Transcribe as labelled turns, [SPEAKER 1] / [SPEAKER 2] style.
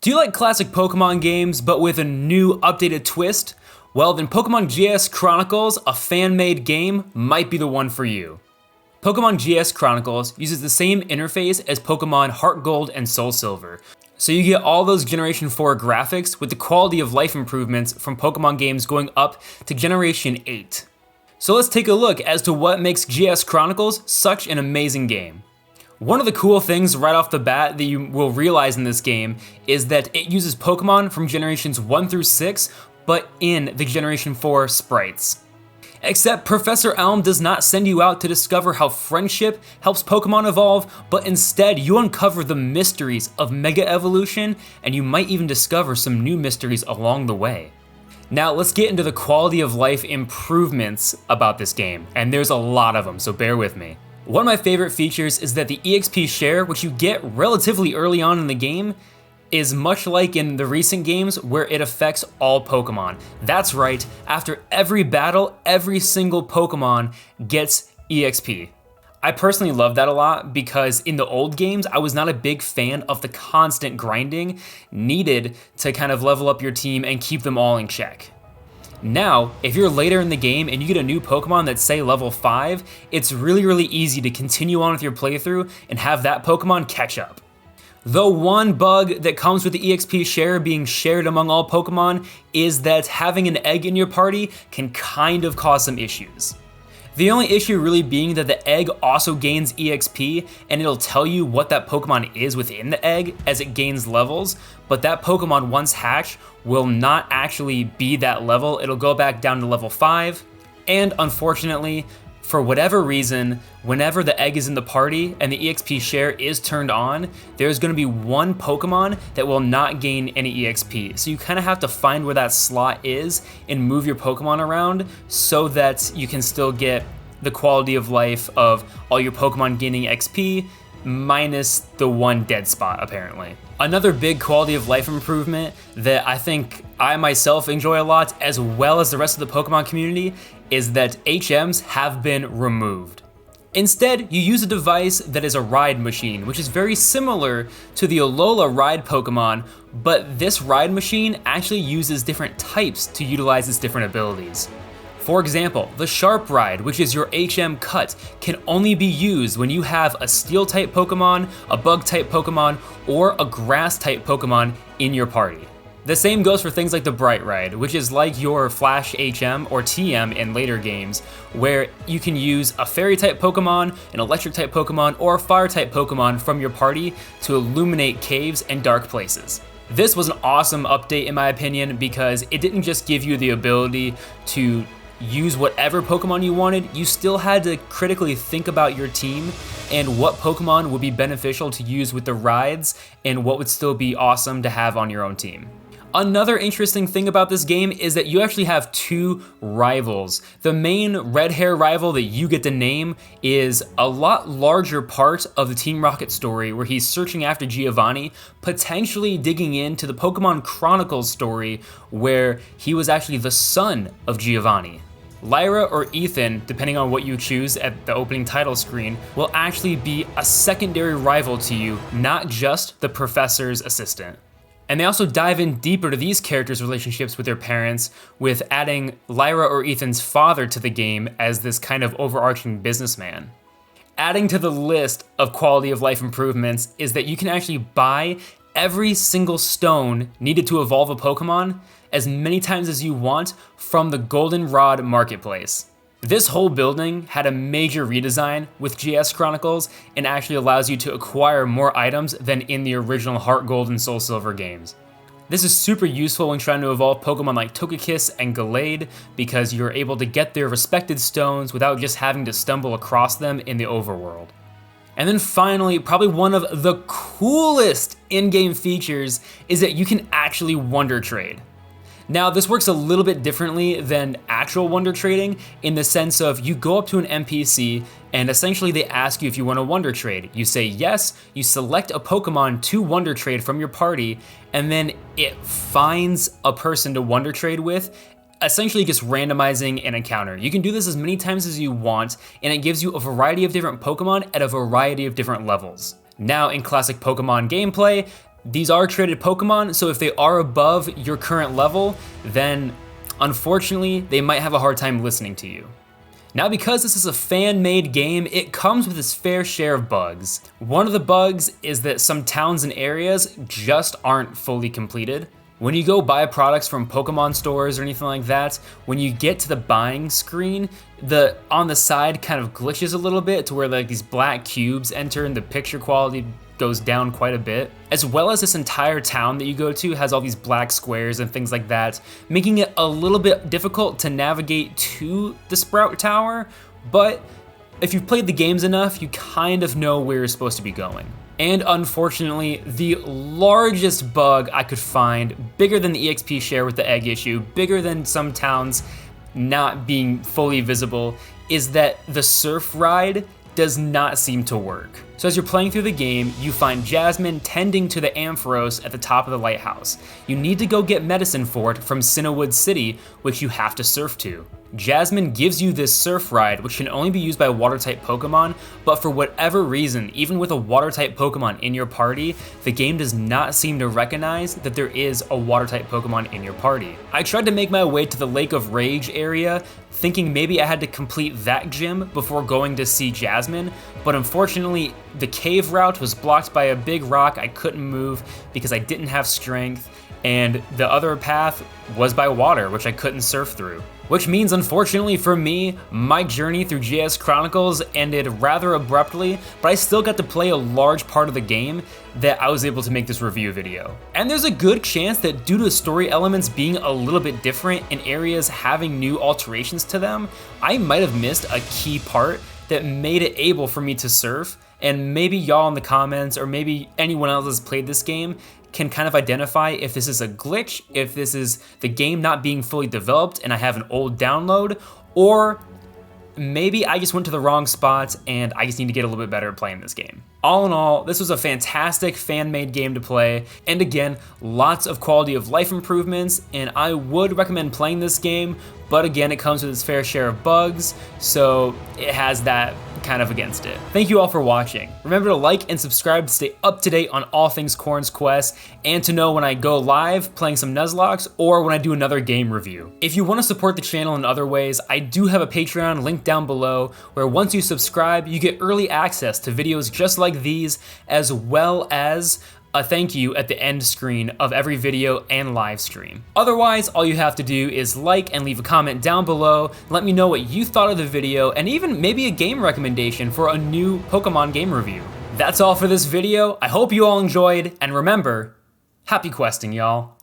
[SPEAKER 1] Do you like classic Pokemon games but with a new updated twist? Well, then Pokemon GS Chronicles, a fan-made game, might be the one for you. Pokemon GS Chronicles uses the same interface as Pokemon Heart Gold and Soul Silver, so you get all those Generation 4 graphics with the quality of life improvements from Pokemon games going up to Generation 8. So let's take a look as to what makes GS Chronicles such an amazing game. One of the cool things right off the bat that you will realize in this game is that it uses Pokemon from Generations 1 through 6, but in the Generation 4 sprites. Except Professor Elm does not send you out to discover how friendship helps Pokemon evolve, but instead you uncover the mysteries of Mega Evolution, and you might even discover some new mysteries along the way. Now let's get into the quality of life improvements about this game, and there's a lot of them, so bear with me. One of my favorite features is that the EXP share, which you get relatively early on in the game, is much like in the recent games where it affects all Pokemon. That's right, after every battle, every single Pokemon gets EXP. I personally love that a lot because in the old games, I was not a big fan of the constant grinding needed to kind of level up your team and keep them all in check. Now, if you're later in the game and you get a new Pokemon that's say level 5, it's really easy to continue on with your playthrough and have that Pokemon catch up. The one bug that comes with the EXP share being shared among all Pokemon is that having an egg in your party can kind of cause some issues. The only issue really being that the egg also gains EXP and it'll tell you what that Pokemon is within the egg as it gains levels, but that Pokemon once hatched will not actually be that level. It'll go back down to level 5, and unfortunately, for whatever reason, whenever the egg is in the party and the EXP share is turned on, there's going to be one Pokemon that will not gain any EXP. So you kind of have to find where that slot is and move your Pokemon around so that you can still get the quality of life of all your Pokemon gaining XP minus the one dead spot, apparently. Another big quality of life improvement that I think I myself enjoy a lot, as well as the rest of the Pokemon community, is that HMs have been removed. Instead, you use a device that is a ride machine, which is very similar to the Alola ride Pokemon, but this ride machine actually uses different types to utilize its different abilities. For example, the Sharp Ride, which is your HM cut, can only be used when you have a Steel-type Pokemon, a Bug-type Pokemon, or a Grass-type Pokemon in your party. The same goes for things like the Bright Ride, which is like your Flash HM or TM in later games, where you can use a Fairy-type Pokemon, an Electric-type Pokemon, or a Fire-type Pokemon from your party to illuminate caves and dark places. This was an awesome update in my opinion because it didn't just give you the ability to use whatever Pokemon you wanted, you still had to critically think about your team and what Pokemon would be beneficial to use with the rides and what would still be awesome to have on your own team. Another interesting thing about this game is that you actually have two rivals. The main red hair rival that you get to name is a lot larger part of the Team Rocket story where he's searching after Giovanni, potentially digging into the Pokemon Chronicles story where he was actually the son of Giovanni. Lyra or Ethan, depending on what you choose at the opening title screen, will actually be a secondary rival to you, not just the professor's assistant. And they also dive in deeper to these characters' relationships with their parents, with adding Lyra or Ethan's father to the game as this kind of overarching businessman. Adding to the list of quality of life improvements is that you can actually buy every single stone needed to evolve a Pokemon as many times as you want from the Goldenrod Marketplace. This whole building had a major redesign with GS Chronicles and actually allows you to acquire more items than in the original Heart Gold and Soul Silver games. This is super useful when trying to evolve Pokemon like Togekiss and Gallade because you're able to get their respected stones without just having to stumble across them in the overworld. And then finally, probably one of the coolest in-game features is that you can actually Wonder Trade. Now, this works a little bit differently than actual Wonder Trading in the sense of you go up to an NPC and essentially they ask you if you want to Wonder Trade. You say yes, you select a Pokemon to Wonder Trade from your party, and then it finds a person to Wonder Trade with, essentially just randomizing an encounter. You can do this as many times as you want, and it gives you a variety of different Pokemon at a variety of different levels. Now, in classic Pokemon gameplay, These are traded Pokemon, so if they are above your current level, then unfortunately, they might have a hard time listening to you. Now, because this is a fan-made game, it comes with its fair share of bugs. One of the bugs is that some towns and areas just aren't fully completed. When you go buy products from Pokemon stores or anything like that, when you get to the buying screen, on the side kind of glitches a little bit to where like these black cubes enter and the picture quality goes down quite a bit. As well as this entire town that you go to has all these black squares and things like that, making it a little bit difficult to navigate to the Sprout Tower, but if you've played the games enough, you kind of know where you're supposed to be going. And unfortunately, the largest bug I could find, bigger than the EXP share with the egg issue, bigger than some towns not being fully visible, is that the surf ride does not seem to work. So as you're playing through the game, you find Jasmine tending to the Ampharos at the top of the lighthouse. You need to go get medicine for it from Cinnawood City, which you have to surf to. Jasmine gives you this surf ride, which can only be used by water-type Pokemon, but for whatever reason, even with a water-type Pokemon in your party, the game does not seem to recognize that there is a water-type Pokemon in your party. I tried to make my way to the Lake of Rage area, thinking maybe I had to complete that gym before going to see Jasmine, but unfortunately, the cave route was blocked by a big rock I couldn't move because I didn't have strength, and the other path was by water, which I couldn't surf through. Which means, unfortunately for me, my journey through GS Chronicles ended rather abruptly, but I still got to play a large part of the game that I was able to make this review video. And there's a good chance that due to the story elements being a little bit different and areas having new alterations to them, I might have missed a key part that made it able for me to surf, and maybe y'all in the comments or maybe anyone else that's played this game can kind of identify if this is a glitch, if this is the game not being fully developed and I have an old download, or maybe I just went to the wrong spot and I just need to get a little bit better at playing this game. All in all, this was a fantastic fan-made game to play, and again, lots of quality of life improvements, and I would recommend playing this game, but again, it comes with its fair share of bugs, so it has that kind of against it. Thank you all for watching. Remember to like and subscribe to stay up to date on all things Corn's Quest, and to know when I go live playing some Nuzlocke or when I do another game review. If you want to support the channel in other ways, I do have a Patreon linked down below, where once you subscribe, you get early access to videos just like these, as well as a thank you at the end screen of every video and live stream. Otherwise, all you have to do is like and leave a comment down below, let me know what you thought of the video, and even maybe a game recommendation for a new Pokemon game review. That's all for this video. I hope you all enjoyed, and remember, happy questing, y'all.